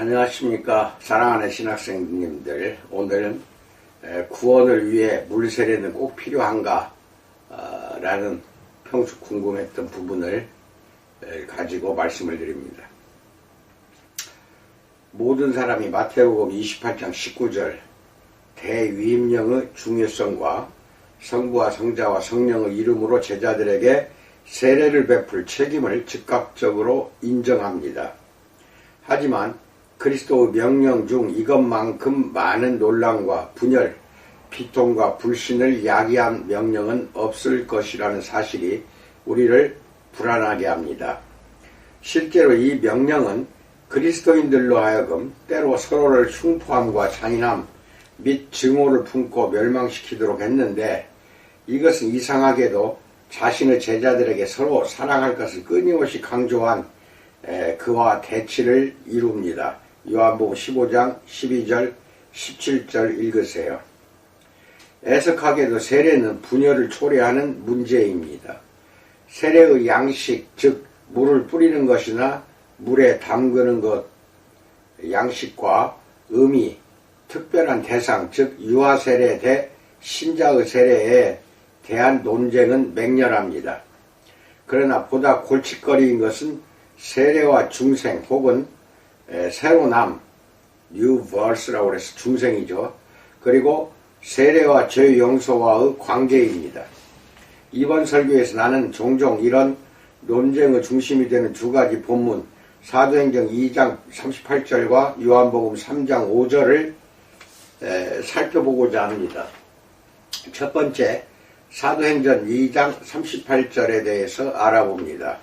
안녕하십니까 사랑하는 신학생님들. 오늘은 구원을 위해 물세례는 꼭 필요한가 라는 평소 궁금했던 부분을 가지고 말씀을 드립니다. 모든 사람이 마태복음 28장 19절 대위임령의 중요성과 성부와 성자와 성령의 이름으로 제자들에게 세례를 베풀 책임을 즉각적으로 인정합니다. 하지만 그리스도의 명령 중 이것만큼 많은 논란과 분열, 비통과 불신을 야기한 명령은 없을 것이라는 사실이 우리를 불안하게 합니다. 실제로 이 명령은 그리스도인들로 하여금 때로 서로를 흉포함과 잔인함 및 증오를 품고 멸망시키도록 했는데, 이것은 이상하게도 자신의 제자들에게 서로 사랑할 것을 끊임없이 강조한 그와 대치를 이룹니다. 요한복음 15장 12절 17절 읽으세요. 애석하게도 세례는 분열을 초래하는 문제입니다. 세례의 양식, 즉 물을 뿌리는 것이나 물에 담그는 것, 양식과 의미, 특별한 대상, 즉 유아세례 대 신자의 세례에 대한 논쟁은 맹렬합니다. 그러나 보다 골칫거리인 것은 세례와 중생 혹은 새로남, new birth라고 해서 중생이죠. 그리고 세례와 죄 용서와의 관계입니다. 이번 설교에서 나는 종종 이런 논쟁의 중심이 되는 두 가지 본문, 사도행전 2장 38절과 요한복음 3장 5절을 살펴보고자 합니다. 첫 번째, 사도행전 2장 38절에 대해서 알아봅니다.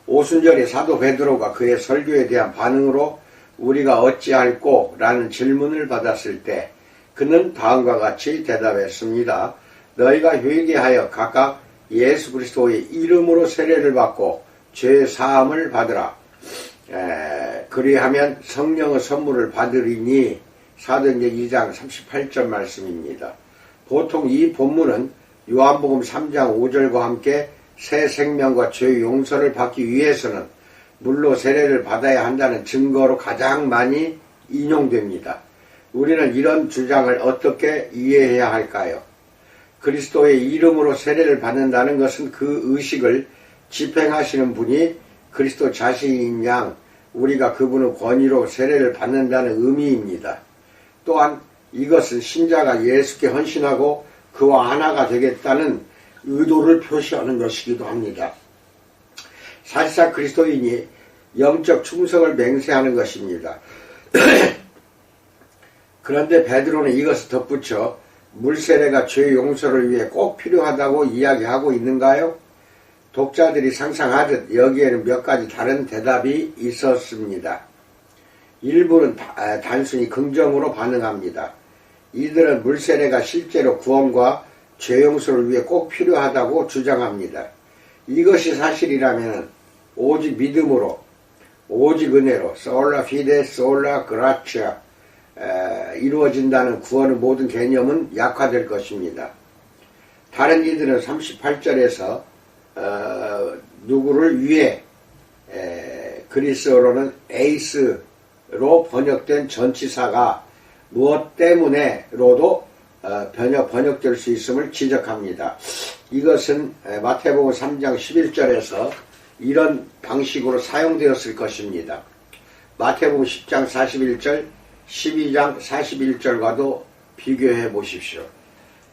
오순절에 사도 베드로가 그의 설교에 대한 반응으로 우리가 어찌할꼬? 라는 질문을 받았을 때 그는 다음과 같이 대답했습니다. 너희가 회개하여 각각 예수 그리스도의 이름으로 세례를 받고 죄 사함을 받으라. 그리하면 성령의 선물을 받으리니. 사도행전 2장 38절 말씀입니다. 보통 이 본문은 요한복음 3장 5절과 함께 새 생명과 죄 용서를 받기 위해서는 물로 세례를 받아야 한다는 증거로 가장 많이 인용됩니다. 우리는 이런 주장을 어떻게 이해해야 할까요? 그리스도의 이름으로 세례를 받는다는 것은 그 의식을 집행하시는 분이 그리스도 자신인 양 우리가 그분의 권위로 세례를 받는다는 의미입니다. 또한 이것은 신자가 예수께 헌신하고 그와 하나가 되겠다는 의도를 표시하는 것이기도 합니다. 사실상 그리스도인이 영적 충성을 맹세하는 것입니다. 그런데 베드로는 이것을 덧붙여 물세례가 죄 용서를 위해 꼭 필요하다고 이야기하고 있는가요? 독자들이 상상하듯 여기에는 몇 가지 다른 대답이 있었습니다. 일부는 단순히 긍정으로 반응합니다. 이들은 물세례가 실제로 구원과 죄 용서를 위해 꼭 필요하다고 주장합니다. 이것이 사실이라면 오직 믿음으로, 오직 은혜로, 솔라 피데 솔라 그라치아 이루어진다는 구원의 모든 개념은 약화될 것입니다. 다른 이들은 38절에서 누구를 위해, 그리스어로는 에이스로 번역된 전치사가 무엇 때문에로도 번역될 수 있음을 지적합니다. 이것은 마태복음 3장 11절에서 이런 방식으로 사용되었을 것입니다. 마태복음 10장 41절, 12장 41절과도 비교해 보십시오.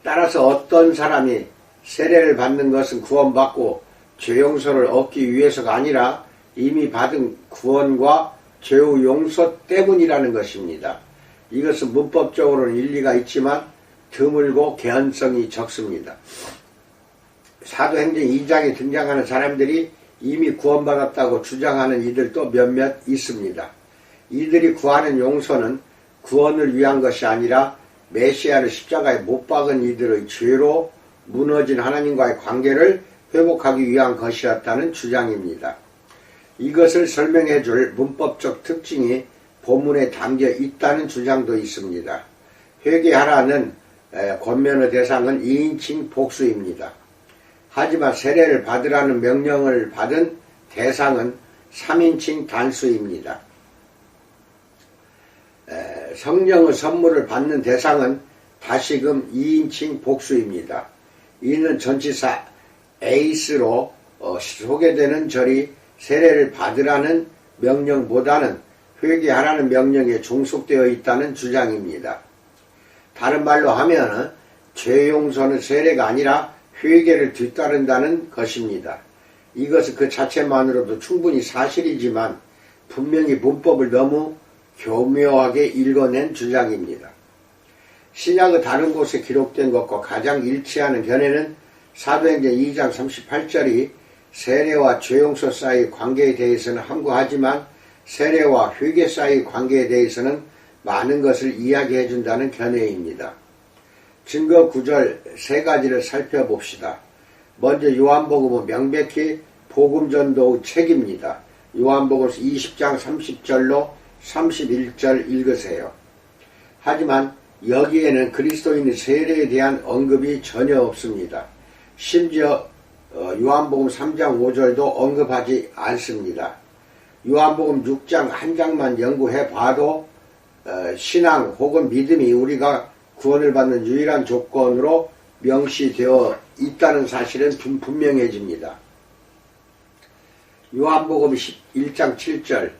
따라서 어떤 사람이 세례를 받는 것은 구원받고 죄 용서를 얻기 위해서가 아니라 이미 받은 구원과 죄의 용서 때문이라는 것입니다. 이것은 문법적으로는 일리가 있지만 드물고 개연성이 적습니다. 사도행전 2장에 등장하는 사람들이 이미 구원받았다고 주장하는 이들도 몇몇 있습니다. 이들이 구하는 용서는 구원을 위한 것이 아니라 메시아를 십자가에 못 박은 이들의 죄로 무너진 하나님과의 관계를 회복하기 위한 것이었다는 주장입니다. 이것을 설명해 줄 문법적 특징이 본문에 담겨 있다는 주장도 있습니다. 회개하라는 권면의 대상은 2인칭 복수입니다. 하지만 세례를 받으라는 명령을 받은 대상은 3인칭 단수입니다. 성령의 선물을 받는 대상은 다시금 2인칭 복수입니다. 이는 전치사 에이스로 소개되는 절이 세례를 받으라는 명령보다는 회개하라는 명령에 종속되어 있다는 주장입니다. 다른 말로 하면 죄 용서는 세례가 아니라 회개를 뒤따른다는 것입니다. 이것은 그 자체만으로도 충분히 사실이지만 분명히 문법을 너무 교묘하게 읽어낸 주장입니다. 신약의 다른 곳에 기록된 것과 가장 일치하는 견해는 사도행전 2장 38절이 세례와 죄용서 사이의 관계에 대해서는 함구하지만 세례와 회개 사이의 관계에 대해서는 많은 것을 이야기해 준다는 견해입니다. 증거 구절 세 가지를 살펴봅시다. 먼저 요한복음은 명백히 복음전도의 책입니다. 요한복음 20장 30절로 31절 읽으세요. 하지만 여기에는 그리스도인의 세례에 대한 언급이 전혀 없습니다. 심지어 요한복음 3장 5절도 언급하지 않습니다. 요한복음 6장 한 장만 연구해 봐도 신앙 혹은 믿음이 우리가 구원을 받는 유일한 조건으로 명시되어 있다는 사실은 분명해집니다. 요한복음 1장 7절,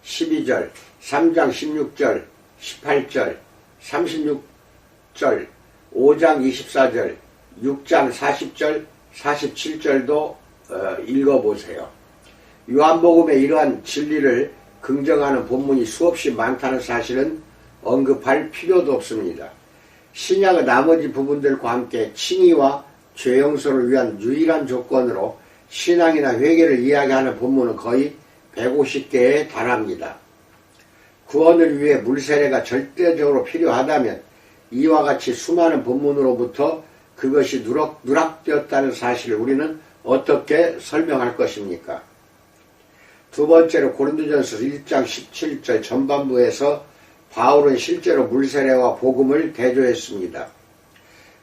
12절, 3장 16절, 18절, 36절, 5장 24절, 6장 40절, 47절도 읽어보세요. 요한복음의 이러한 진리를 긍정하는 본문이 수없이 많다는 사실은 언급할 필요도 없습니다. 신약의 나머지 부분들과 함께 칭의와 죄용서를 위한 유일한 조건으로 신앙이나 회개를 이야기하는 본문은 거의 150개에 달합니다. 구원을 위해 물세례가 절대적으로 필요하다면 이와 같이 수많은 본문으로부터 그것이 누락되었다는 사실을 우리는 어떻게 설명할 것입니까? 두 번째로 고린도전서 1장 17절 전반부에서 바울은 실제로 물세례와 복음을 대조했습니다.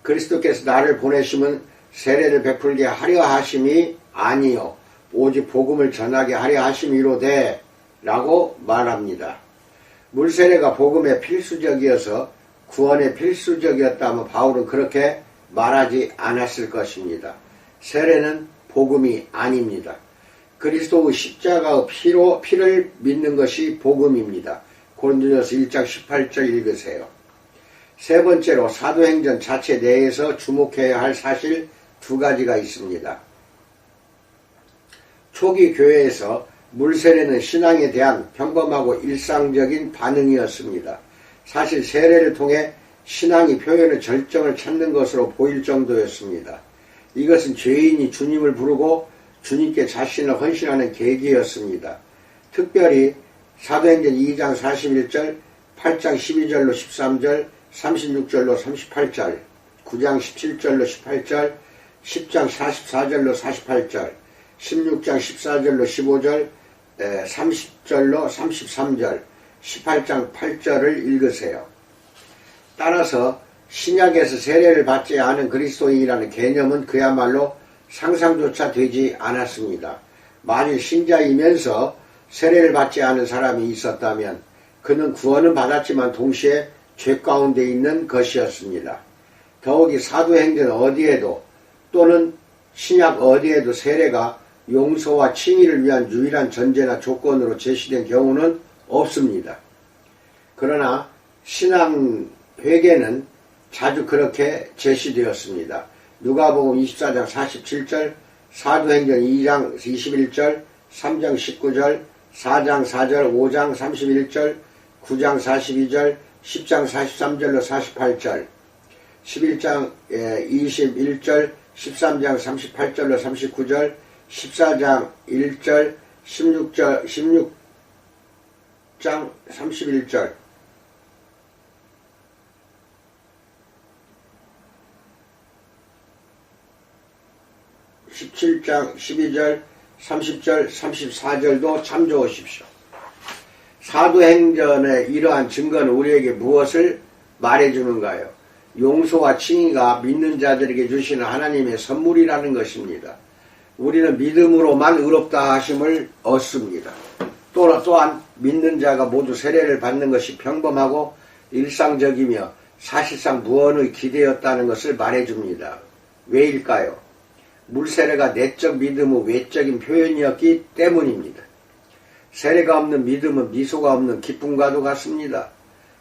그리스도께서 나를 보내심은 세례를 베풀게 하려 하심이 아니요 오직 복음을 전하게 하려 하심이로되 라고 말합니다. 물세례가 복음의 필수적이어서 구원의 필수적이었다면 바울은 그렇게 말하지 않았을 것입니다. 세례는 복음이 아닙니다. 그리스도의 십자가의 피를 믿는 것이 복음입니다. 고린도전서 1장 18절 읽으세요. 세 번째로 사도행전 자체 내에서 주목해야 할 사실 두 가지가 있습니다. 초기 교회에서 물세례는 신앙에 대한 평범하고 일상적인 반응이었습니다. 사실 세례를 통해 신앙이 표현의 절정을 찾는 것으로 보일 정도였습니다. 이것은 죄인이 주님을 부르고 주님께 자신을 헌신하는 계기였습니다. 특별히 사도행전 2장 41절, 8장 12절로 13절, 36절로 38절, 9장 17절로 18절, 10장 44절로 48절, 16장 14절로 15절, 30절로 33절, 18장 8절을 읽으세요. 따라서 신약에서 세례를 받지 않은 그리스도인이라는 개념은 그야말로 상상조차 되지 않았습니다. 만일 신자이면서 세례를 받지 않은 사람이 있었다면 그는 구원은 받았지만 동시에 죄 가운데 있는 것이었습니다. 더욱이 사도행전 어디에도 또는 신약 어디에도 세례가 용서와 칭의를 위한 유일한 전제나 조건으로 제시된 경우는 없습니다. 그러나 신앙 회개는 자주 그렇게 제시되었습니다. 누가복음 24장 47절, 사도행전 2장 21절, 3장 19절, 4장 4절, 5장 31절, 9장 42절, 10장 43절로 48절, 11장 21절, 13장 38절로 39절, 14장 1절, 16장 31절, 17장 12절, 30절, 34절도 참조하십시오. 사도행전의 이러한 증거는 우리에게 무엇을 말해주는가요? 용서와 칭의가 믿는 자들에게 주시는 하나님의 선물이라는 것입니다. 우리는 믿음으로만 의롭다 하심을 얻습니다. 또한 믿는 자가 모두 세례를 받는 것이 평범하고 일상적이며 사실상 무언의 기대였다는 것을 말해줍니다. 왜일까요? 물세례가 내적 믿음의 외적인 표현이었기 때문입니다. 세례가 없는 믿음은 미소가 없는 기쁨과도 같습니다.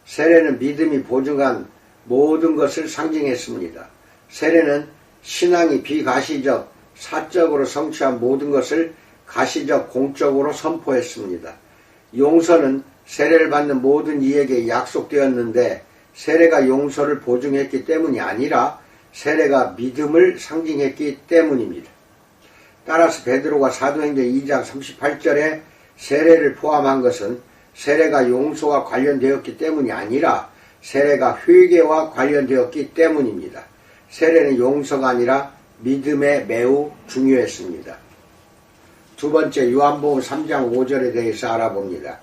세례는 믿음이 보증한 모든 것을 상징했습니다. 세례는 신앙이 비가시적, 사적으로 성취한 모든 것을 가시적, 공적으로 선포했습니다. 용서는 세례를 받는 모든 이에게 약속되었는데 세례가 용서를 보증했기 때문이 아니라 세례가 믿음을 상징했기 때문입니다. 따라서 베드로가 사도행전 2장 38절에 세례를 포함한 것은 세례가 용서와 관련되었기 때문이 아니라 세례가 회개와 관련되었기 때문입니다. 세례는 용서가 아니라 믿음에 매우 중요했습니다. 두 번째, 요한복음 3장 5절에 대해서 알아봅니다.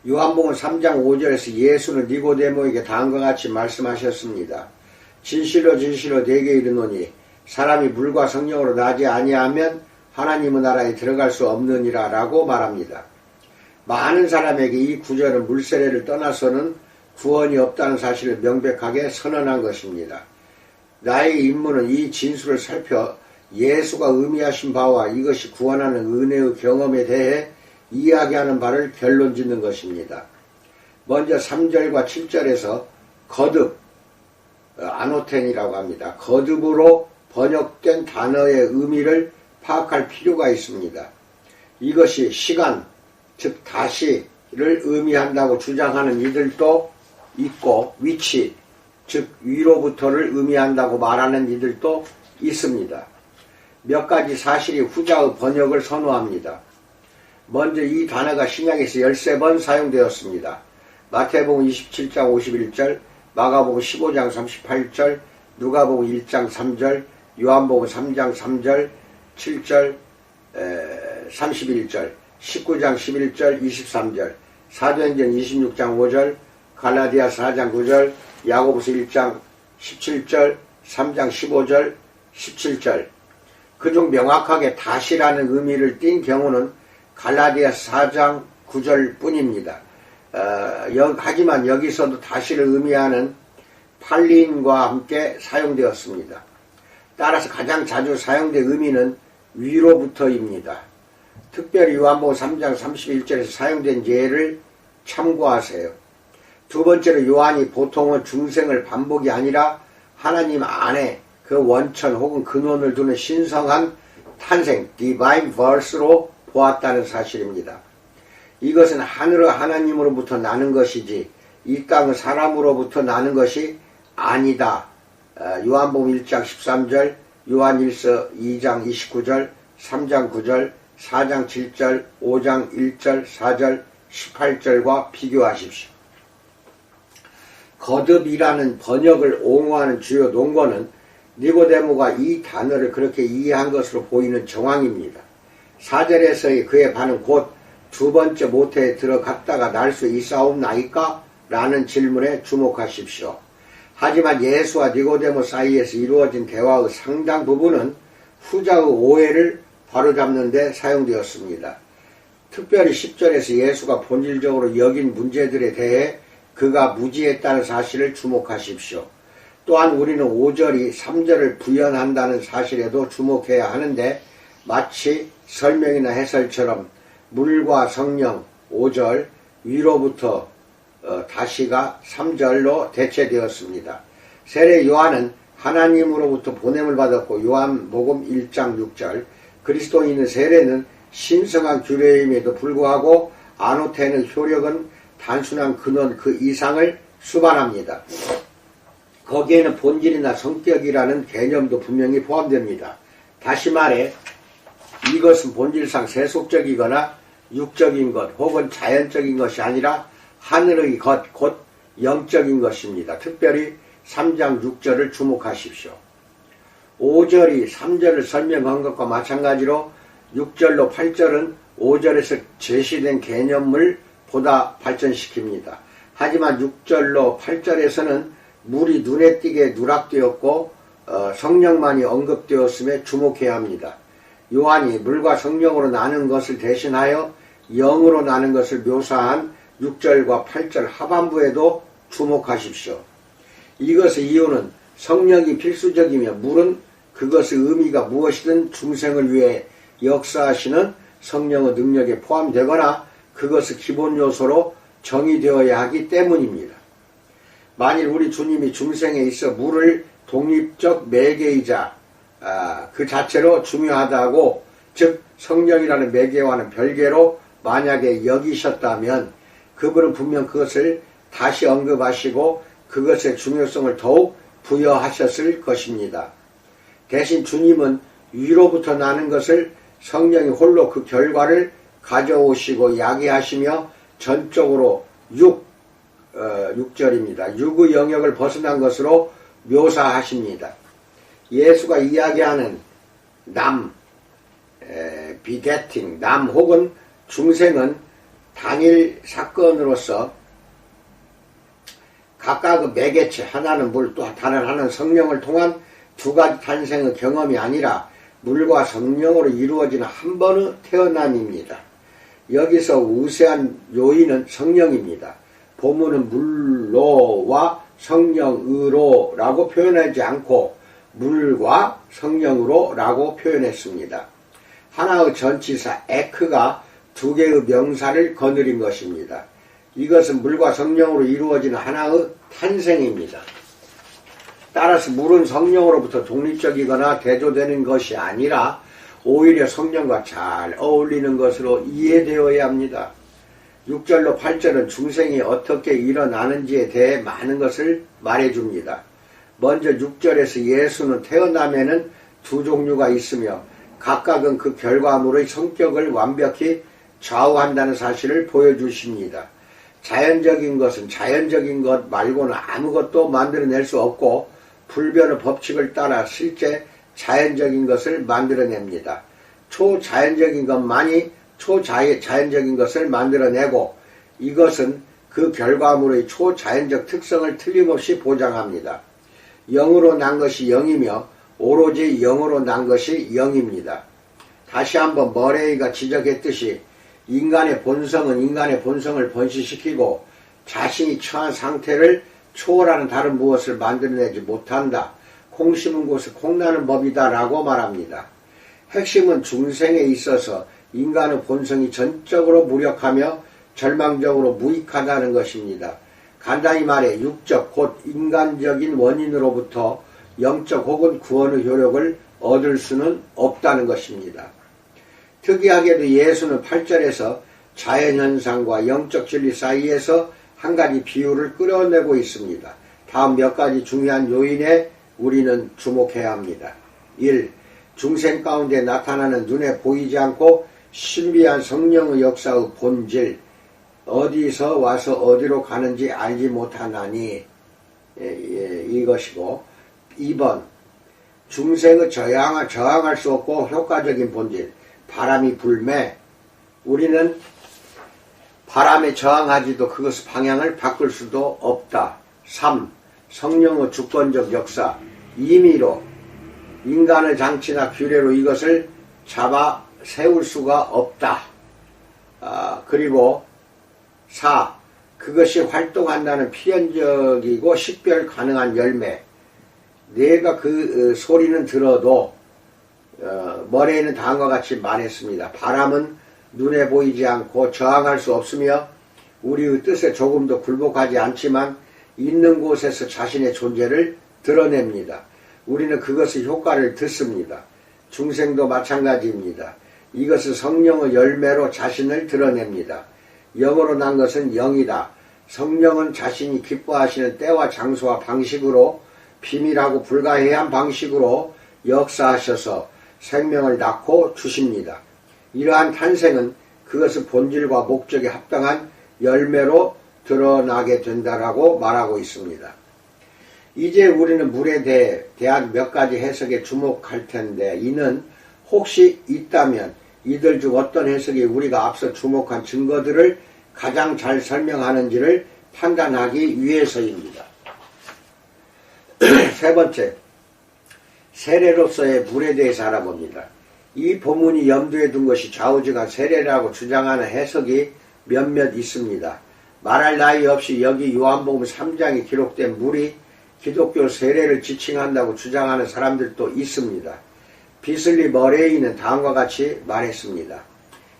요한복음 3장 5절에서 예수는 니고데모에게 다음과 같이 말씀하셨습니다. 진실로 진실로 내게 이르노니 사람이 물과 성령으로 나지 아니하면 하나님의 나라에 들어갈 수 없느니라 라고 말합니다. 많은 사람에게 이 구절은 물세례를 떠나서는 구원이 없다는 사실을 명백하게 선언한 것입니다. 나의 임무는 이 진술을 살펴 예수가 의미하신 바와 이것이 구원하는 은혜의 경험에 대해 이야기하는 바를 결론 짓는 것입니다. 먼저 3절과 7절에서 거듭, 아노텐이라고 합니다. 거듭으로 번역된 단어의 의미를 파악할 필요가 있습니다. 이것이 시간, 즉 다시를 의미한다고 주장하는 이들도 있고 위치, 즉 위로부터를 의미한다고 말하는 이들도 있습니다. 몇 가지 사실이 후자의 번역을 선호합니다. 먼저 이 단어가 신약에서 13번 사용되었습니다. 마태복음 27장 51절, 마가복음 15장 38절, 누가복음 1장 3절, 요한복음 3장 3절, 7절, 31절, 19장 11절, 23절, 사도행전 26장 5절, 갈라디아 4장 9절, 야고보서 1장 17절, 3장 15절, 17절. 그중 명확하게 다시라는 의미를 띈 경우는 갈라디아 4장 9절 뿐입니다. 하지만 여기서도 다시를 의미하는 팔린과 함께 사용되었습니다. 따라서 가장 자주 사용된 의미는 위로부터입니다. 특별히 요한복음 3장 31절에서 사용된 예를 참고하세요. 두 번째로 요한이 보통은 중생을 반복이 아니라 하나님 안에 그 원천 혹은 근원을 두는 신성한 탄생, divine birth로 보았다는 사실입니다. 이것은 하늘의 하나님으로부터 나는 것이지 이 땅의 사람으로부터 나는 것이 아니다. 요한복음 1장 13절, 요한일서 2장 29절, 3장 9절, 4장 7절, 5장 1절, 4절, 18절과 비교하십시오. 거듭이라는 번역을 옹호하는 주요 논거는 니고데모가 이 단어를 그렇게 이해한 것으로 보이는 정황입니다. 4절에서의 그의 반응 곧 두 번째 모태에 들어갔다가 날 수 있사옵나이까? 라는 질문에 주목하십시오. 하지만 예수와 니고데모 사이에서 이루어진 대화의 상당 부분은 후자의 오해를 바로잡는 데 사용되었습니다. 특별히 10절에서 예수가 본질적으로 여긴 문제들에 대해 그가 무지했다는 사실을 주목하십시오. 또한 우리는 5절이 3절을 부연한다는 사실에도 주목해야 하는데 마치 설명이나 해설처럼 물과 성령 5절, 위로부터 다시가 3절로 대체되었습니다. 세례 요한은 하나님으로부터 보냄을 받았고 요한복음 1장 6절, 그리스도인의 세례는 신성한 규례임에도 불구하고 아노텐의 효력은 단순한 근원 그 이상을 수반합니다. 거기에는 본질이나 성격이라는 개념도 분명히 포함됩니다. 다시 말해 이것은 본질상 세속적이거나 육적인 것 혹은 자연적인 것이 아니라 하늘의 것, 곧 영적인 것입니다. 특별히 3장 6절을 주목하십시오. 5절이 3절을 설명한 것과 마찬가지로 6절로 8절은 5절에서 제시된 개념을 보다 발전시킵니다. 하지만 6절로 8절에서는 물이 눈에 띄게 누락되었고 성령만이 언급되었음에 주목해야 합니다. 요한이 물과 성령으로 나는 것을 대신하여 영으로 나는 것을 묘사한 6절과 8절 하반부에도 주목하십시오. 이것의 이유는 성령이 필수적이며 물은 그것의 의미가 무엇이든 중생을 위해 역사하시는 성령의 능력에 포함되거나 그것의 기본 요소로 정의되어야 하기 때문입니다. 만일 우리 주님이 중생에 있어 물을 독립적 매개이자 그 자체로 중요하다고, 즉 성령이라는 매개와는 별개로 만약에 여기셨다면 그분은 분명 그것을 다시 언급하시고 그것의 중요성을 더욱 부여하셨을 것입니다. 대신 주님은 위로부터 나는 것을 성령이 홀로 그 결과를 가져오시고 야기하시며 전적으로 6절입니다. 육의 영역을 벗어난 것으로 묘사하십니다. 예수가 이야기하는 비게팅, 혹은 중생은 단일 사건으로서 각각의 매개체, 하나는 물, 또 다른 하나는 성령을 통한 두 가지 탄생의 경험이 아니라 물과 성령으로 이루어지는 한 번의 태어남입니다. 여기서 우세한 요인은 성령입니다. 본문은 물로와 성령으로라고 표현하지 않고 물과 성령으로라고 표현했습니다. 하나의 전치사 에크가 두 개의 명사를 거느린 것입니다. 이것은 물과 성령으로 이루어지는 하나의 탄생입니다. 따라서 물은 성령으로부터 독립적이거나 대조되는 것이 아니라 오히려 성령과 잘 어울리는 것으로 이해되어야 합니다. 6절로 8절은 중생이 어떻게 일어나는지에 대해 많은 것을 말해줍니다. 먼저 6절에서 예수는 태어남에는 두 종류가 있으며 각각은 그 결과물의 성격을 완벽히 좌우한다는 사실을 보여주십니다. 자연적인 것은 자연적인 것 말고는 아무것도 만들어낼 수 없고 불변의 법칙을 따라 실제 자연적인 것을 만들어냅니다. 초자연적인 것만이 초자연적인 것을 만들어내고 이것은 그 결과물의 초자연적 특성을 틀림없이 보장합니다. 영으로 난 것이 영이며 오로지 영으로 난 것이 영입니다. 다시 한번 머레이가 지적했듯이 인간의 본성은 인간의 본성을 번식시키고 자신이 처한 상태를 초월하는 다른 무엇을 만들어내지 못한다. 콩 심은 곳에 콩 나는 법이다 라고 말합니다. 핵심은 중생에 있어서 인간의 본성이 전적으로 무력하며 절망적으로 무익하다는 것입니다. 간단히 말해 육적 곧 인간적인 원인으로부터 영적 혹은 구원의 효력을 얻을 수는 없다는 것입니다. 특이하게도 예수는 8절에서 자연현상과 영적 진리 사이에서 한 가지 비유를 끌어내고 있습니다. 다음 몇 가지 중요한 요인에 우리는 주목해야 합니다. 1. 중생 가운데 나타나는 눈에 보이지 않고 신비한 성령의 역사의 본질, 어디서 와서 어디로 가는지 알지 못하나니, 이것이고, 2번 중생의 저항할 수 없고 효과적인 본질, 바람이 불매, 우리는 바람에 저항하지도 그것의 방향을 바꿀 수도 없다. 3. 성령의 주권적 역사, 임의로 인간의 장치나 규례로 이것을 잡아 세울 수가 없다. 그리고 4. 그것이 활동한다는 필연적이고 식별 가능한 열매. 내가 그 소리는 들어도 머레이는 다음과 같이 말했습니다. 바람은 눈에 보이지 않고 저항할 수 없으며 우리의 뜻에 조금도 굴복하지 않지만 있는 곳에서 자신의 존재를 드러냅니다. 우리는 그것의 효과를 듣습니다. 중생도 마찬가지입니다. 이것은 성령의 열매로 자신을 드러냅니다. 영으로 난 것은 영이다. 성령은 자신이 기뻐하시는 때와 장소와 방식으로 비밀하고 불가해한 방식으로 역사하셔서 생명을 낳고 주십니다. 이러한 탄생은 그것의 본질과 목적에 합당한 열매로 드러나게 된다라고 말하고 있습니다. 이제 우리는 물에 대한 몇 가지 해석에 주목할 텐데 이는 혹시 있다면 이들 중 어떤 해석이 우리가 앞서 주목한 증거들을 가장 잘 설명하는지를 판단하기 위해서입니다. 세 번째, 세례로서의 물에 대해서 알아봅니다. 이 본문이 염두에 둔 것이 좌우지간 세례라고 주장하는 해석이 몇몇 있습니다. 말할 나위 없이 여기 요한복음 3장에 기록된 물이 기독교 세례를 지칭한다고 주장하는 사람들도 있습니다. 비슬리 머레이는 다음과 같이 말했습니다.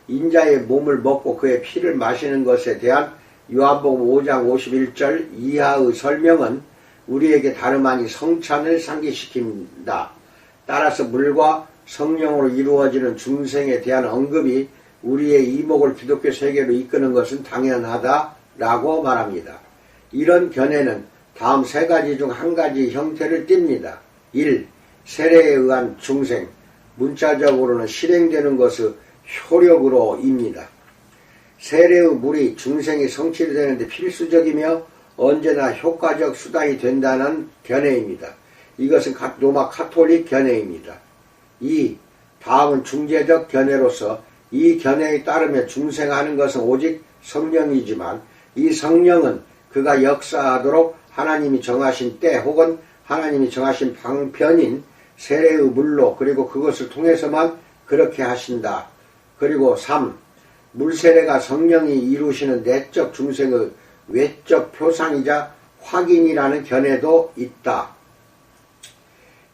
인자의 몸을 먹고 그의 피를 마시는 것에 대한 요한복음 5장 51절 이하의 설명은 우리에게 다름 아닌 성찬을 상기시킵니다. 따라서 물과 성령으로 이루어지는 중생에 대한 언급이 우리의 이목을 기독교 세계로 이끄는 것은 당연하다라고 말합니다. 이런 견해는 다음 세 가지 중 한 가지 형태를 띱니다. 1. 세례에 의한 중생, 문자적으로는 실행되는 것의 효력으로입니다. 세례의 물이 중생이 성취되는데 필수적이며 언제나 효과적 수단이 된다는 견해입니다. 이것은 로마 카톨릭 견해입니다. 2. 다음은 중재적 견해로서 이 견해에 따르며 중생하는 것은 오직 성령이지만 이 성령은 그가 역사하도록 하나님이 정하신 때 혹은 하나님이 정하신 방편인 세례의 물로 그리고 그것을 통해서만 그렇게 하신다. 그리고 3. 물세례가 성령이 이루시는 내적 중생의 외적 표상이자 확인이라는 견해도 있다.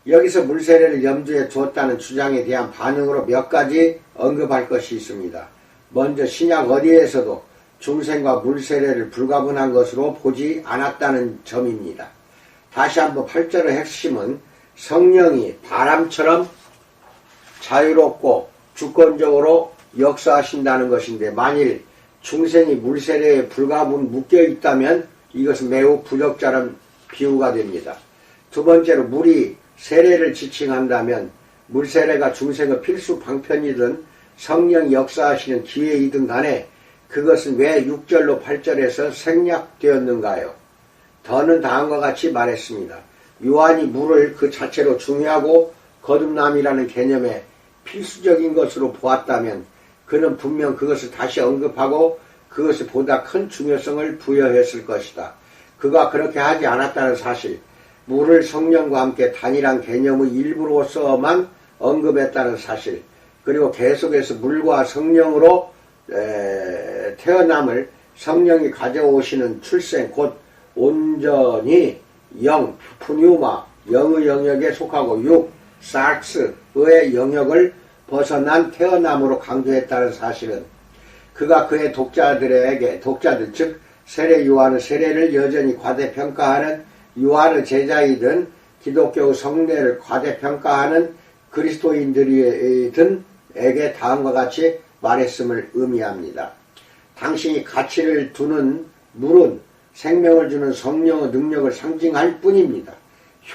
여기서 물세례를 염두에 두었다는 주장에 대한 반응으로 몇 가지 언급할 것이 있습니다. 먼저 신약 어디에서도 중생과 물세례를 불가분한 것으로 보지 않았다는 점입니다. 다시 한번 8절의 핵심은 성령이 바람처럼 자유롭고 주권적으로 역사하신다는 것인데 만일 중생이 물세례에 불가분 묶여 있다면 이것은 매우 부적절한 비유가 됩니다. 두 번째로 물이 세례를 지칭한다면 물세례가 중생의 필수 방편이든 성령이 역사하시는 기회이든 간에 그것은 왜 6절로 8절에서 생략되었는가요? 더는 다음과 같이 말했습니다. 요한이 물을 그 자체로 중요하고 거듭남이라는 개념에 필수적인 것으로 보았다면 그는 분명 그것을 다시 언급하고 그것에 보다 큰 중요성을 부여했을 것이다. 그가 그렇게 하지 않았다는 사실, 물을 성령과 함께 단일한 개념의 일부로서만 언급했다는 사실, 그리고 계속해서 물과 성령으로 태어남을 성령이 가져오시는 출생 곧 온전히 영, 푸뉴마, 영의 영역에 속하고 육, sarx의 영역을 벗어난 태어남으로 강조했다는 사실은 그가 그의 독자들 즉 세례 요한의 세례를 여전히 과대평가하는 요한의 제자이든 기독교 성례를 과대평가하는 그리스도인들이든 에게 다음과 같이 말했음을 의미합니다. 당신이 가치를 두는 물은 생명을 주는 성령의 능력을 상징할 뿐입니다.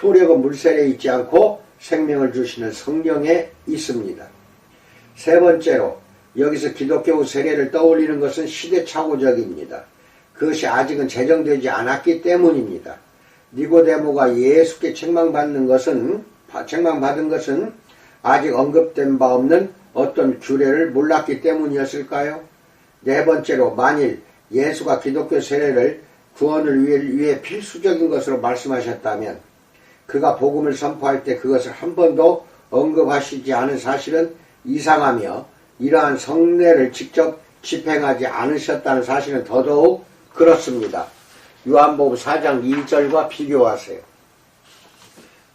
효력은 물세례에 있지 않고 생명을 주시는 성령에 있습니다. 세 번째로 여기서 기독교 세례를 떠올리는 것은 시대착오적입니다. 그것이 아직은 제정되지 않았기 때문입니다. 니고데모가 예수께 책망받은 것은 아직 언급된 바 없는 어떤 규례를 몰랐기 때문이었을까요? 네 번째로 만일 예수가 기독교 세례를 구원을 위해 필수적인 것으로 말씀하셨다면 그가 복음을 선포할 때 그것을 한 번도 언급하시지 않은 사실은 이상하며 이러한 성례를 직접 집행하지 않으셨다는 사실은 더더욱 그렇습니다. 요한복음 4장 2절과 비교하세요.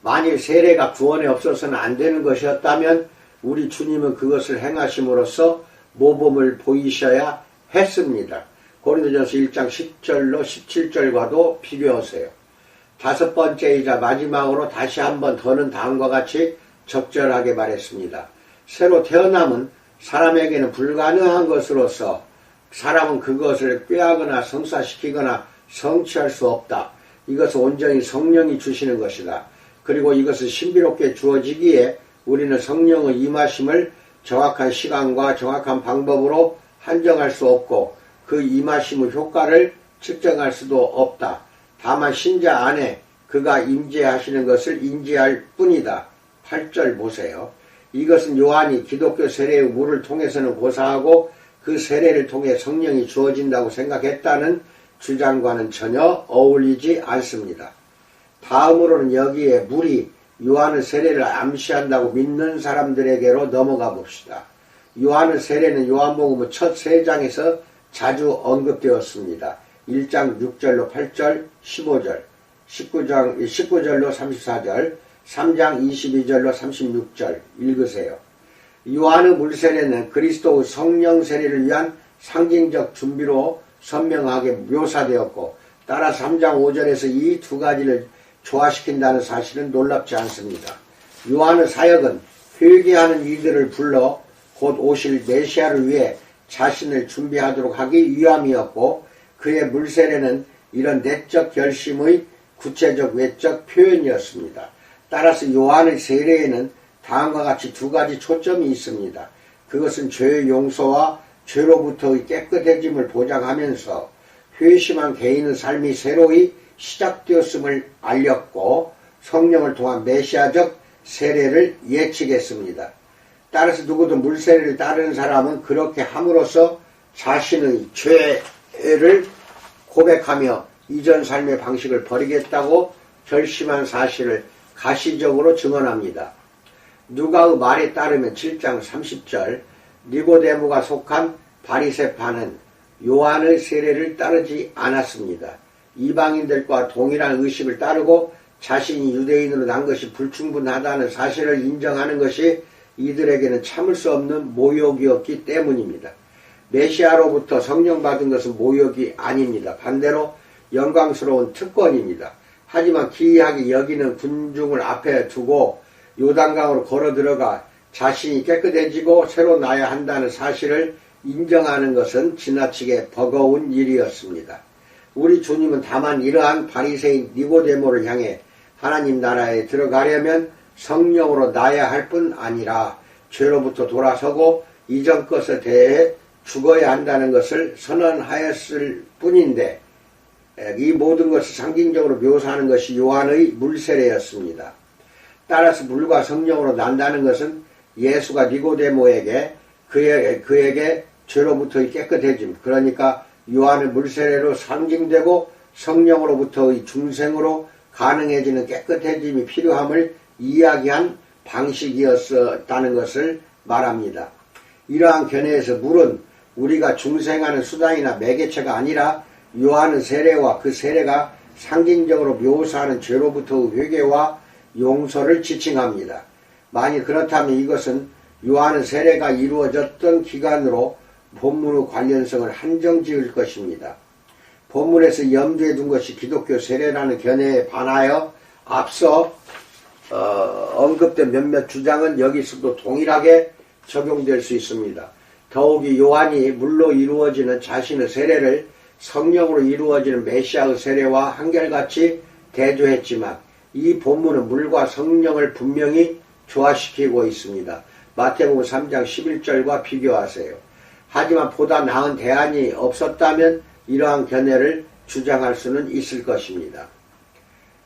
만일 세례가 구원에 없어서는 안 되는 것이었다면 우리 주님은 그것을 행하심으로써 모범을 보이셔야 했습니다. 고린도전서 1장 10절로 17절과도 비교하세요. 다섯 번째이자 마지막으로 다시 한번 더는 다음과 같이 적절하게 말했습니다. 새로 태어남은 사람에게는 불가능한 것으로서 사람은 그것을 꾀하거나 성사시키거나 성취할 수 없다. 이것은 온전히 성령이 주시는 것이다. 그리고 이것은 신비롭게 주어지기에 우리는 성령의 임하심을 정확한 시간과 정확한 방법으로 한정할 수 없고 그 임하심의 효과를 측정할 수도 없다. 다만 신자 안에 그가 임재하시는 것을 인지할 뿐이다. 8절 보세요. 이것은 요한이 기독교 세례의 물을 통해서는 고사하고 그 세례를 통해 성령이 주어진다고 생각했다는 주장과는 전혀 어울리지 않습니다. 다음으로는 여기에 물이 요한의 세례를 암시한다고 믿는 사람들에게로 넘어가 봅시다. 요한의 세례는 요한복음 첫 3장에서 자주 언급되었습니다. 1장 6절로 8절, 15절, 19절로 34절, 3장 22절로 36절 읽으세요. 요한의 물세례는 그리스도의 성령 세례를 위한 상징적 준비로 선명하게 묘사되었고, 따라서 3장 5절에서 이 두 가지를 조화시킨다는 사실은 놀랍지 않습니다. 요한의 사역은 회개하는 이들을 불러 곧 오실 메시아를 위해 자신을 준비하도록 하기 위함이었고, 그의 물세례는 이런 내적 결심의 구체적 외적 표현이었습니다. 따라서 요한의 세례에는 다음과 같이 두 가지 초점이 있습니다. 그것은 죄의 용서와 죄로부터의 깨끗해짐을 보장하면서 회심한 개인의 삶이 새로이 시작되었음을 알렸고, 성령을 통한 메시아적 세례를 예측했습니다. 따라서 누구도 물세례를 따르는 사람은 그렇게 함으로써 자신의 죄를 고백하며 이전 삶의 방식을 버리겠다고 결심한 사실을 가시적으로 증언합니다. 누가의 말에 따르면 7장 30절, 니고데모가 속한 바리새파는 요한의 세례를 따르지 않았습니다. 이방인들과 동일한 의식을 따르고 자신이 유대인으로 난 것이 불충분하다는 사실을 인정하는 것이 이들에게는 참을 수 없는 모욕이었기 때문입니다. 메시아로부터 성령 받은 것은 모욕이 아닙니다. 반대로 영광스러운 특권입니다. 하지만 기이하게 여기는 군중을 앞에 두고 요단강으로 걸어 들어가 자신이 깨끗해지고 새로 나야 한다는 사실을 인정하는 것은 지나치게 버거운 일이었습니다. 우리 주님은 다만 이러한 바리새인 니고데모를 향해 하나님 나라에 들어가려면 성령으로 나야 할 뿐 아니라 죄로부터 돌아서고 이전 것에 대해 죽어야 한다는 것을 선언하였을 뿐인데, 이 모든 것을 상징적으로 묘사하는 것이 요한의 물세례였습니다. 따라서 물과 성령으로 난다는 것은 예수가 니고데모에게 그에게 죄로부터의 깨끗해짐, 그러니까 요한의 물세례로 상징되고 성령으로부터의 중생으로 가능해지는 깨끗해짐이 필요함을 이야기한 방식이었다는 것을 말합니다. 이러한 견해에서 물은 우리가 중생하는 수단이나 매개체가 아니라 요한의 세례와 그 세례가 상징적으로 묘사하는 죄로부터의 회개와 용서를 지칭합니다. 만일 그렇다면 이것은 요한의 세례가 이루어졌던 기간으로 본문의 관련성을 한정지을 것입니다. 본문에서 염두에 둔 것이 기독교 세례라는 견해에 반하여 앞서 언급된 몇몇 주장은 여기서도 동일하게 적용될 수 있습니다. 더욱이 요한이 물로 이루어지는 자신의 세례를 성령으로 이루어지는 메시아의 세례와 한결같이 대조했지만 이 본문은 물과 성령을 분명히 조화시키고 있습니다. 마태복음 3장 11절과 비교하세요. 하지만 보다 나은 대안이 없었다면 이러한 견해를 주장할 수는 있을 것입니다.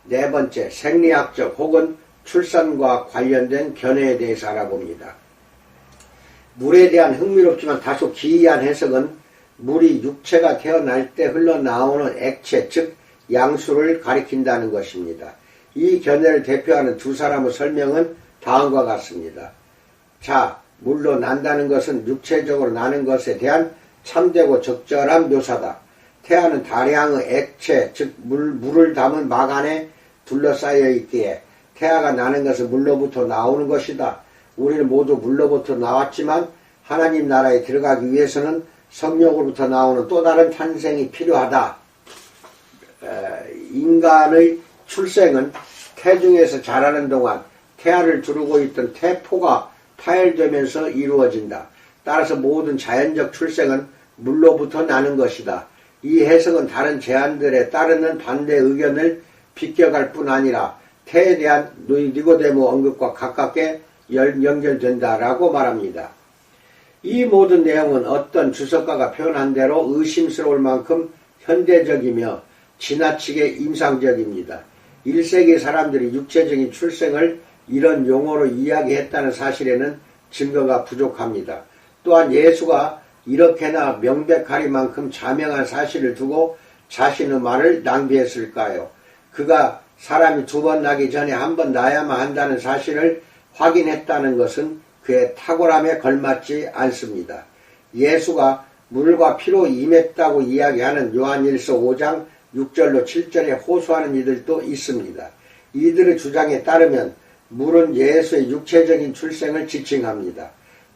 네 번째, 생리학적 혹은 출산과 관련된 견해에 대해서 알아봅니다. 물에 대한 흥미롭지만 다소 기이한 해석은 물이 육체가 태어날 때 흘러나오는 액체, 즉 양수를 가리킨다는 것입니다. 이 견해를 대표하는 두 사람의 설명은 다음과 같습니다. 자, 물로 난다는 것은 육체적으로 나는 것에 대한 참되고 적절한 묘사다. 태아는 다량의 액체, 즉 물을 담은 막 안에 둘러싸여 있기에 태아가 나는 것은 물로부터 나오는 것이다. 우리는 모두 물로부터 나왔지만 하나님 나라에 들어가기 위해서는 성령으로부터 나오는 또 다른 탄생이 필요하다. 인간의 출생은 태중에서 자라는 동안 태아를 두르고 있던 태포가 파열되면서 이루어진다. 따라서 모든 자연적 출생은 물로부터 나는 것이다. 이 해석은 다른 제안들에 따르는 반대 의견을 비껴갈 뿐 아니라 태에 대한 니고데모 언급과 가깝게 연결된다라고 말합니다. 이 모든 내용은 어떤 주석가가 표현한 대로 의심스러울 만큼 현대적이며 지나치게 임상적입니다. 1세기 사람들이 육체적인 출생을 이런 용어로 이야기했다는 사실에는 증거가 부족합니다. 또한 예수가 이렇게나 명백하리만큼 자명한 사실을 두고 자신의 말을 낭비했을까요? 그가 사람이 두 번 나기 전에 한 번 나야만 한다는 사실을 확인했다는 것은 그의 탁월함에 걸맞지 않습니다. 예수가 물과 피로 임했다고 이야기하는 요한일서 5장 6절로 7절에 호소하는 이들도 있습니다. 이들의 주장에 따르면 물은 예수의 육체적인 출생을 지칭합니다.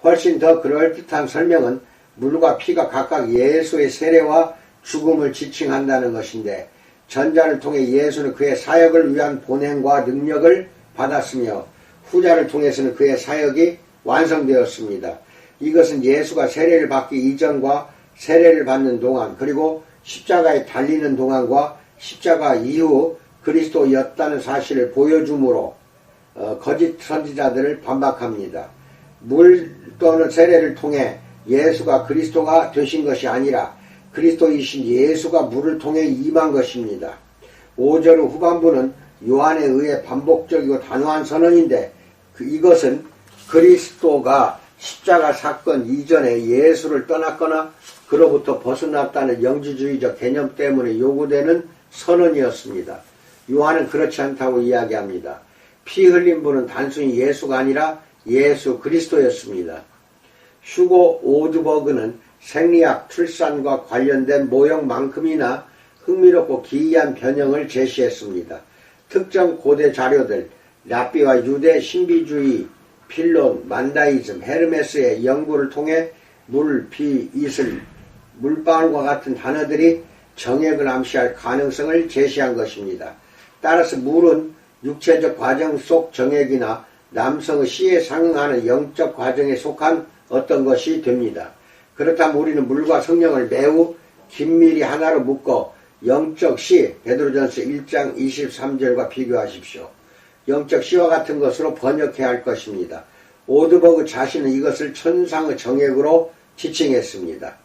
훨씬 더 그럴듯한 설명은 물과 피가 각각 예수의 세례와 죽음을 지칭한다는 것인데, 전자를 통해 예수는 그의 사역을 위한 본행과 능력을 받았으며 후자를 통해서는 그의 사역이 완성되었습니다. 이것은 예수가 세례를 받기 이전과 세례를 받는 동안, 그리고 십자가에 달리는 동안과 십자가 이후 그리스도였다는 사실을 보여주므로 거짓 선지자들을 반박합니다. 물 또는 세례를 통해 예수가 그리스도가 되신 것이 아니라 그리스도이신 예수가 물을 통해 임한 것입니다. 5절 후반부는 요한에 의해 반복적이고 단호한 선언인데, 이것은 그리스도가 십자가 사건 이전에 예수를 떠났거나 그로부터 벗어났다는 영지주의적 개념 때문에 요구되는 선언이었습니다. 요한은 그렇지 않다고 이야기합니다. 피 흘린 분은 단순히 예수가 아니라 예수 그리스도였습니다. 슈고 오드버그는 생리학 출산과 관련된 모형만큼이나 흥미롭고 기이한 변형을 제시했습니다. 특정 고대 자료들, 랍비와 유대 신비주의, 필론, 만다이즘, 헤르메스의 연구를 통해 물, 비, 이슬, 물방울과 같은 단어들이 정액을 암시할 가능성을 제시한 것입니다. 따라서 물은 육체적 과정 속 정액이나 남성의 시에 상응하는 영적 과정에 속한 어떤 것이 됩니다. 그렇다면 우리는 물과 성령을 매우 긴밀히 하나로 묶어 영적 시, 베드로전서 1장 23절과 비교하십시오. 영적 시와 같은 것으로 번역해야 할 것입니다. 오드버그 자신은 이것을 천상의 정액으로 지칭했습니다.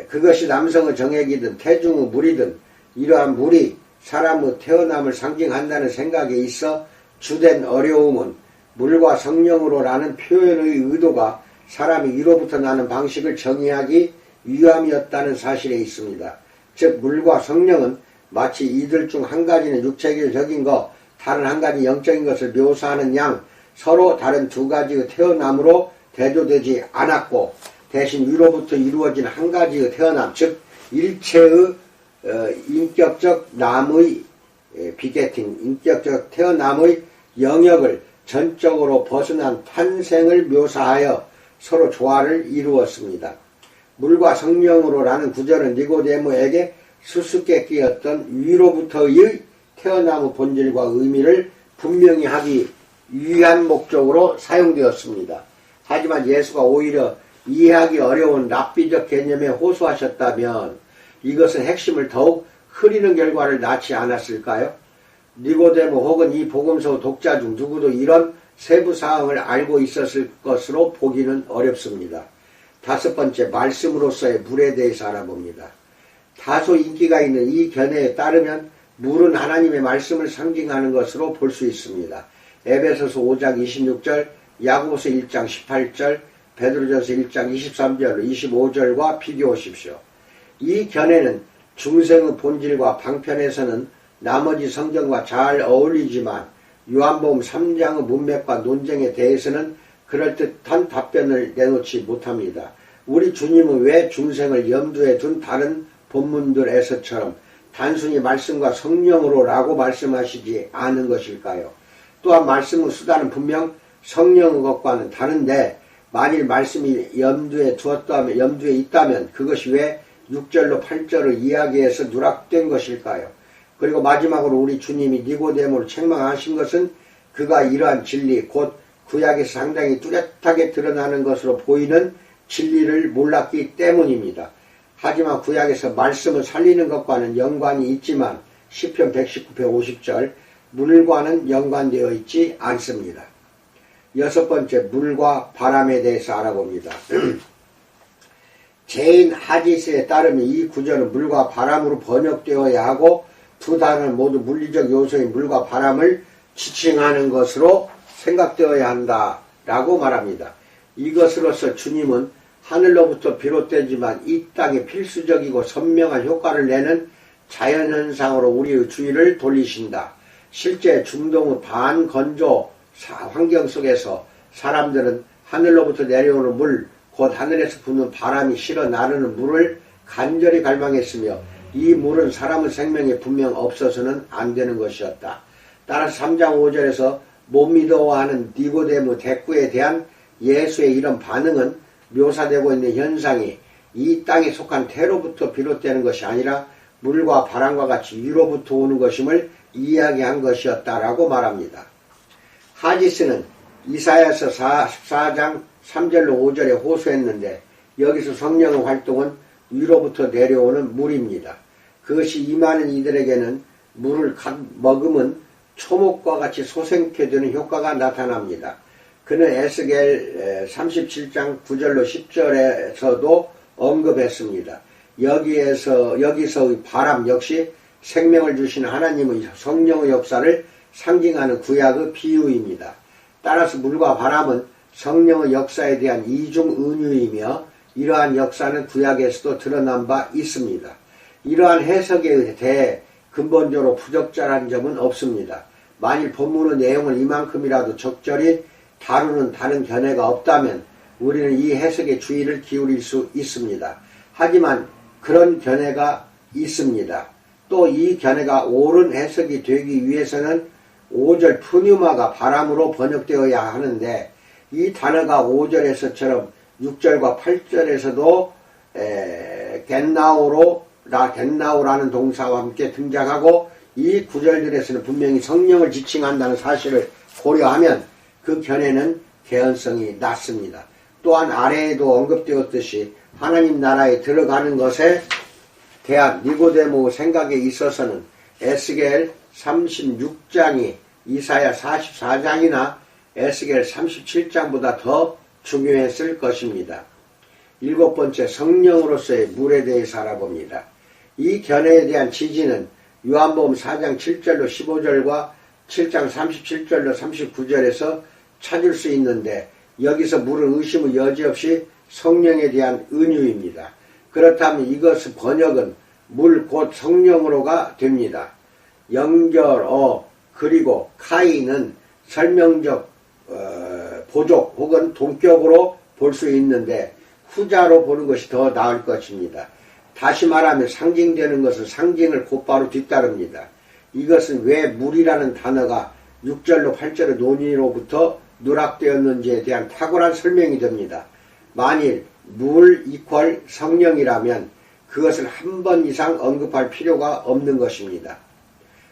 그것이 남성의 정액이든 태중의 물이든 이러한 물이 사람의 태어남을 상징한다는 생각에 있어 주된 어려움은 물과 성령으로라는 표현의 의도가 사람이 위로부터 나는 방식을 정의하기 위함이었다는 사실에 있습니다. 즉 물과 성령은 마치 이들 중 한 가지는 육체적인 것, 다른 한 가지 영적인 것을 묘사하는 양 서로 다른 두 가지의 태어남으로 대조되지 않았고, 대신 위로부터 이루어진 한 가지의 태어남, 즉 일체의 인격적 남의 비게팅, 인격적 태어남의 영역을 전적으로 벗어난 탄생을 묘사하여 서로 조화를 이루었습니다. 물과 성령으로라는 구절은 니고데모에게 수수께끼였던 위로부터의 태어남의 본질과 의미를 분명히 하기 위한 목적으로 사용되었습니다. 하지만 예수가 오히려 이해하기 어려운 랍비적 개념에 호소하셨다면 이것은 핵심을 더욱 흐리는 결과를 낳지 않았을까요? 니고데모 혹은 이 복음서 독자 중 누구도 이런 세부 사항을 알고 있었을 것으로 보기는 어렵습니다. 다섯 번째, 말씀으로서의 물에 대해서 알아봅니다. 다소 인기가 있는 이 견해에 따르면 물은 하나님의 말씀을 상징하는 것으로 볼 수 있습니다. 에베소서 5장 26절, 야고보서 1장 18절, 베드로전서 1장 23절, 25절과 비교하십시오. 이 견해는 중생의 본질과 방편에서는 나머지 성경과 잘 어울리지만 요한복음 3장의 문맥과 논쟁에 대해서는 그럴듯한 답변을 내놓지 못합니다. 우리 주님은 왜 중생을 염두에 둔 다른 본문들에서처럼 단순히 말씀과 성령으로라고 말씀하시지 않은 것일까요? 또한 말씀의 수단은 분명 성령의 것과는 다른데, 만일 말씀이 염두에 있다면 그것이 왜 6절로 8절을 이야기해서 누락된 것일까요? 그리고 마지막으로 우리 주님이 니고데모를 책망하신 것은 그가 이러한 진리, 곧 구약에서 상당히 뚜렷하게 드러나는 것으로 보이는 진리를 몰랐기 때문입니다. 하지만 구약에서 말씀을 살리는 것과는 연관이 있지만 시편 119편 50절 물과는 연관되어 있지 않습니다. 여섯 번째, 물과 바람에 대해서 알아봅니다. 제인 하디스에 따르면 이 구절은 물과 바람으로 번역되어야 하고 두 단어는 모두 물리적 요소인 물과 바람을 지칭하는 것으로 생각되어야 한다라고 말합니다. 이것으로서 주님은 하늘로부터 비롯되지만 이 땅에 필수적이고 선명한 효과를 내는 자연현상으로 우리의 주의를 돌리신다. 실제 중동의 반건조 환경 속에서 사람들은 하늘로부터 내려오는 물, 곧 하늘에서 부는 바람이 실어 나르는 물을 간절히 갈망했으며 이 물은 사람의 생명에 분명 없어서는 안 되는 것이었다. 따라서 3장 5절에서 못 믿어하는 니고데모 대꾸에 대한 예수의 이런 반응은 묘사되고 있는 현상이 이 땅에 속한 태로부터 비롯되는 것이 아니라 물과 바람과 같이 위로부터 오는 것임을 이야기한 것이었다라고 말합니다. 하지스는 이사야서 44장 3절로 5절에 호소했는데 여기서 성령의 활동은 위로부터 내려오는 물입니다. 그것이 임하는 이들에게는 물을 먹으면 초목과 같이 소생케 되는 효과가 나타납니다. 그는 에스겔 37장 9절로 10절에서도 언급했습니다. 여기서의 바람 역시 생명을 주시는 하나님의 성령의 역사를 상징하는 구약의 비유입니다. 따라서 물과 바람은 성령의 역사에 대한 이중 은유이며 이러한 역사는 구약에서도 드러난 바 있습니다. 이러한 해석에 대해 근본적으로 부적절한 점은 없습니다. 만일 본문의 내용을 이만큼이라도 적절히 다루는 다른 견해가 없다면 우리는 이 해석에 주의를 기울일 수 있습니다. 하지만 그런 견해가 있습니다. 또 이 견해가 옳은 해석이 되기 위해서는 5절 푸뉴마가 바람으로 번역되어야 하는데 이 단어가 5절에서처럼 6절과 8절에서도 겟나오라는 동사와 함께 등장하고 이 구절들에서는 분명히 성령을 지칭한다는 사실을 고려하면 그 견해는 개연성이 낮습니다. 또한 아래에도 언급되었듯이 하나님 나라에 들어가는 것에 대한 니고데모 생각에 있어서는 에스겔 36장이 이사야 44장이나 에스겔 37장보다 더 중요했을 것입니다. 7번째, 성령으로서의 물에 대해서 알아봅니다. 이 견해에 대한 지지는 요한복음 4장 7절로 15절과 7장 37절로 39절에서 찾을 수 있는데 여기서 물은 의심의 여지 없이 성령에 대한 은유입니다. 그렇다면 이것의 번역은 물 곧 성령으로가 됩니다. 연결어 그리고 카이는 설명적 보족 혹은 동격으로 볼 수 있는데 후자로 보는 것이 더 나을 것입니다. 다시 말하면 상징되는 것은 상징을 곧바로 뒤따릅니다. 이것은 왜 물이라는 단어가 6절로 8절의 논의로부터 누락되었는지에 대한 탁월한 설명이 됩니다. 만일 물 이퀄 성령이라면 그것을 한 번 이상 언급할 필요가 없는 것입니다.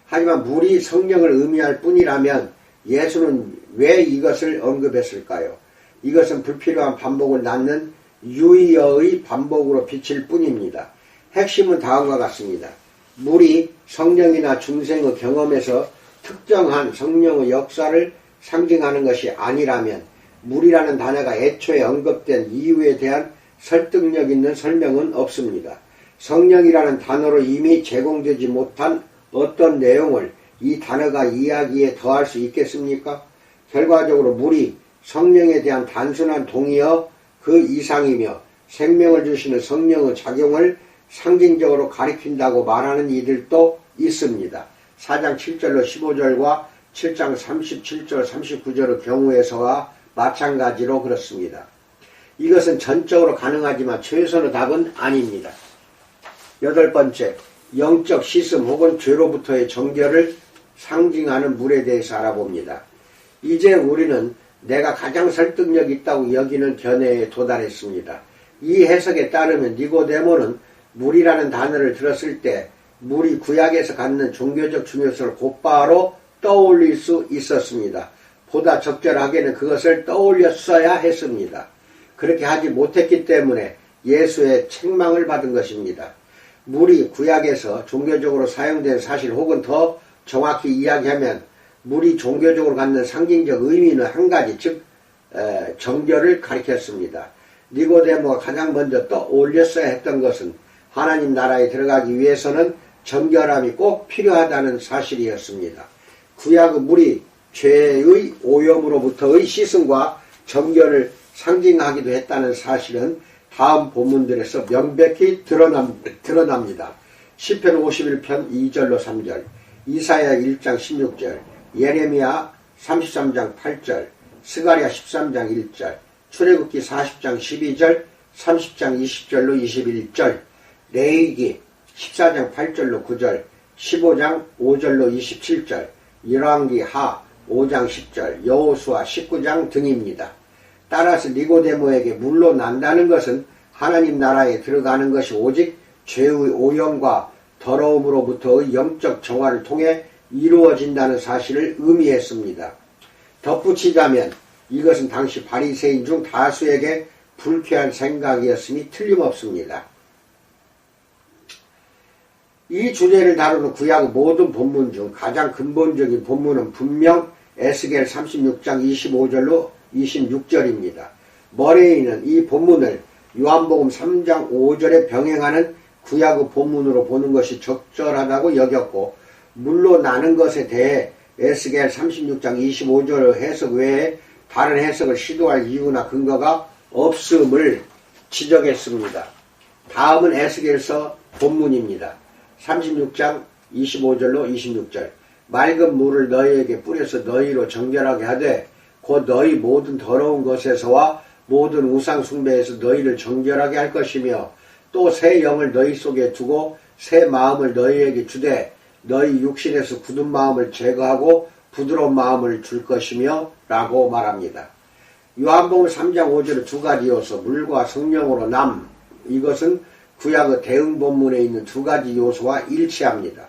하지만 물이 성령을 의미할 뿐이라면 예수는 왜 이것을 언급했을까요? 이것은 불필요한 반복을 낳는 유의어의 반복으로 비칠 뿐입니다. 핵심은 다음과 같습니다. 물이 성령이나 중생의 경험에서 특정한 성령의 역사를 상징하는 것이 아니라면 물이라는 단어가 애초에 언급된 이유에 대한 설득력 있는 설명은 없습니다. 성령이라는 단어로 이미 제공되지 못한 어떤 내용을 이 단어가 이야기에 더할 수 있겠습니까? 결과적으로 물이 성령에 대한 단순한 동의어 그 이상이며 생명을 주시는 성령의 작용을 상징적으로 가리킨다고 말하는 이들도 있습니다. 4장 7절로 15절과 7장 37절 39절의 경우에서와 마찬가지로 그렇습니다. 이것은 전적으로 가능하지만 최선의 답은 아닙니다. 8번째, 영적 씻음 혹은 죄로부터의 정결을 상징하는 물에 대해서 알아봅니다. 이제 우리는 내가 가장 설득력 있다고 여기는 견해에 도달했습니다. 이 해석에 따르면 니고데모는 물이라는 단어를 들었을 때 물이 구약에서 갖는 종교적 중요성을 곧바로 떠올릴 수 있었습니다. 보다 적절하게는 그것을 떠올렸어야 했습니다. 그렇게 하지 못했기 때문에 예수의 책망을 받은 것입니다. 물이 구약에서 종교적으로 사용된 사실 혹은 더 정확히 이야기하면 물이 종교적으로 갖는 상징적 의미는 한 가지, 즉 정결을 가리켰습니다. 니고데모가 가장 먼저 떠올렸어야 했던 것은 하나님 나라에 들어가기 위해서는 정결함이 꼭 필요하다는 사실이었습니다. 구약의 물이 죄의 오염으로부터의 씻음과 정결을 상징하기도 했다는 사실은 다음 본문들에서 명백히 드러납니다. 시편 51편 2절로 3절, 이사야 1장 16절, 예레미야 33장 8절, 스가랴 13장 1절, 출애굽기 40장 12절, 30장 20절로 21절, 레위기 14장 8절로 9절, 15장 5절로 27절, 열왕기 하 5장 10절, 여호수아 19장 등입니다. 따라서 니고데모에게 물로 난다는 것은 하나님 나라에 들어가는 것이 오직 죄의 오염과 더러움으로부터의 영적 정화를 통해 이루어진다는 사실을 의미했습니다. 덧붙이자면 이것은 당시 바리새인 중 다수에게 불쾌한 생각이었으니 틀림없습니다. 이 주제를 다루는 구약의 모든 본문 중 가장 근본적인 본문은 분명 에스겔 36장 25절로 26절입니다. 머레이는 이 본문을 요한복음 3장 5절에 병행하는 구약의 본문으로 보는 것이 적절하다고 여겼고, 물로 나는 것에 대해 에스겔 36장 25절의 해석 외에 다른 해석을 시도할 이유나 근거가 없음을 지적했습니다. 다음은 에스겔서 본문입니다. 36장 25절로 26절. 맑은 물을 너희에게 뿌려서 너희로 정결하게 하되 곧 너희 모든 더러운 것에서와 모든 우상 숭배에서 너희를 정결하게 할 것이며, 또 새 영을 너희 속에 두고 새 마음을 너희에게 주되 너희 육신에서 굳은 마음을 제거하고 부드러운 마음을 줄 것이며 라고 말합니다. 요한복음 3장 5절의 두 가지 요소, 물과 성령으로 남, 이것은 구약의 대응 본문에 있는 두 가지 요소와 일치합니다.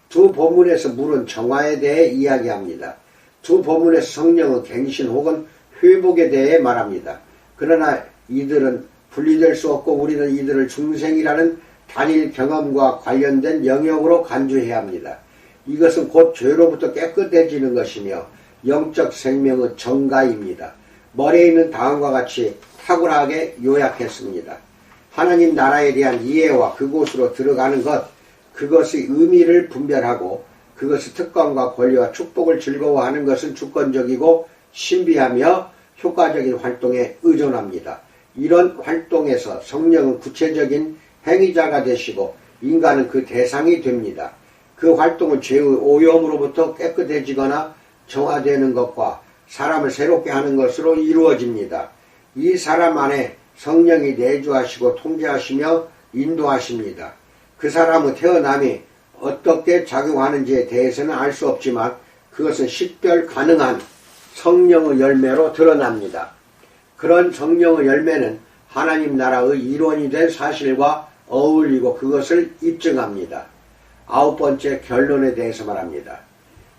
두 본문에서 물은 정화에 대해 이야기합니다. 두 본문에서 성령은 갱신 혹은 회복에 대해 말합니다. 그러나 이들은 분리될 수 없고 우리는 이들을 중생이라는 단일 경험과 관련된 영역으로 간주해야 합니다. 이것은 곧 죄로부터 깨끗해지는 것이며 영적 생명의 정가입니다. 머레이는 다음과 같이 탁월하게 요약했습니다. 하나님 나라에 대한 이해와 그곳으로 들어가는 것, 그것의 의미를 분별하고 그것의 특권과 권리와 축복을 즐거워하는 것은 주권적이고 신비하며 효과적인 활동에 의존합니다. 이런 활동에서 성령은 구체적인 행위자가 되시고 인간은 그 대상이 됩니다. 그 활동은 죄의 오염으로부터 깨끗해지거나 정화되는 것과 사람을 새롭게 하는 것으로 이루어집니다. 이 사람 안에 성령이 내주하시고 통제하시며 인도하십니다. 그 사람의 태어남이 어떻게 작용하는지에 대해서는 알 수 없지만 그것은 식별 가능한 성령의 열매로 드러납니다. 그런 성령의 열매는 하나님 나라의 일원이 된 사실과 어울리고 그것을 입증합니다. 아홉 번째, 결론에 대해서 말합니다.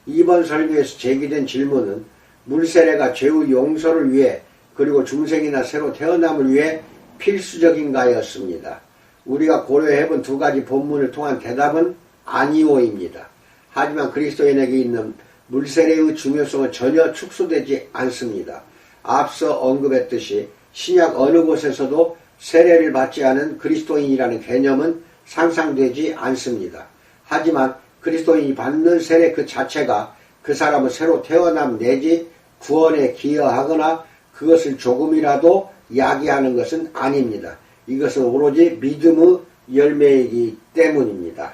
이번 설교에서 제기된 질문은 물세례가 죄의 용서를 위해 그리고 중생이나 새로 태어남을 위해 필수적인가였습니다. 우리가 고려해본 두 가지 본문을 통한 대답은 아니오입니다. 하지만 그리스도인에게 있는 물세례의 중요성은 전혀 축소되지 않습니다. 앞서 언급했듯이 신약 어느 곳에서도 세례를 받지 않은 그리스도인이라는 개념은 상상되지 않습니다. 하지만 그리스도인이 받는 세례 그 자체가 그 사람은 새로 태어남 내지 구원에 기여하거나 그것을 조금이라도 야기하는 것은 아닙니다. 이것은 오로지 믿음의 열매이기 때문입니다.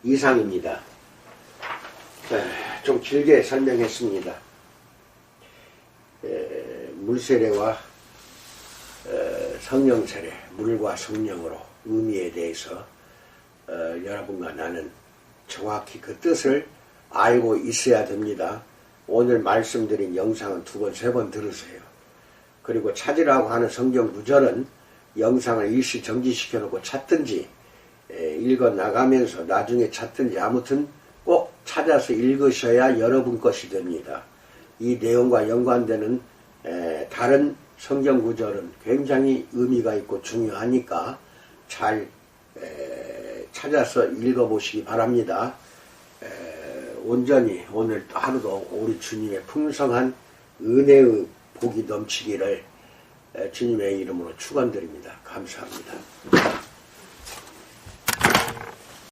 이상입니다. 좀 길게 설명했습니다. 물세례와 성령세례, 물과 성령으로 의미에 대해서 여러분과 나는 정확히 그 뜻을 알고 있어야 됩니다. 오늘 말씀드린 영상은 2번, 3번 들으세요. 그리고 찾으라고 하는 성경 구절은 영상을 일시 정지시켜 놓고 찾든지 읽어 나가면서 나중에 찾든지 아무튼 꼭 찾아서 읽으셔야 여러분 것이 됩니다. 이 내용과 연관되는 다른 성경 구절은 굉장히 의미가 있고 중요하니까 잘 찾아서 읽어보시기 바랍니다. 온전히 오늘 하루도 우리 주님의 풍성한 은혜의 복이 넘치기를 주님의 이름으로 축원드립니다. 감사합니다.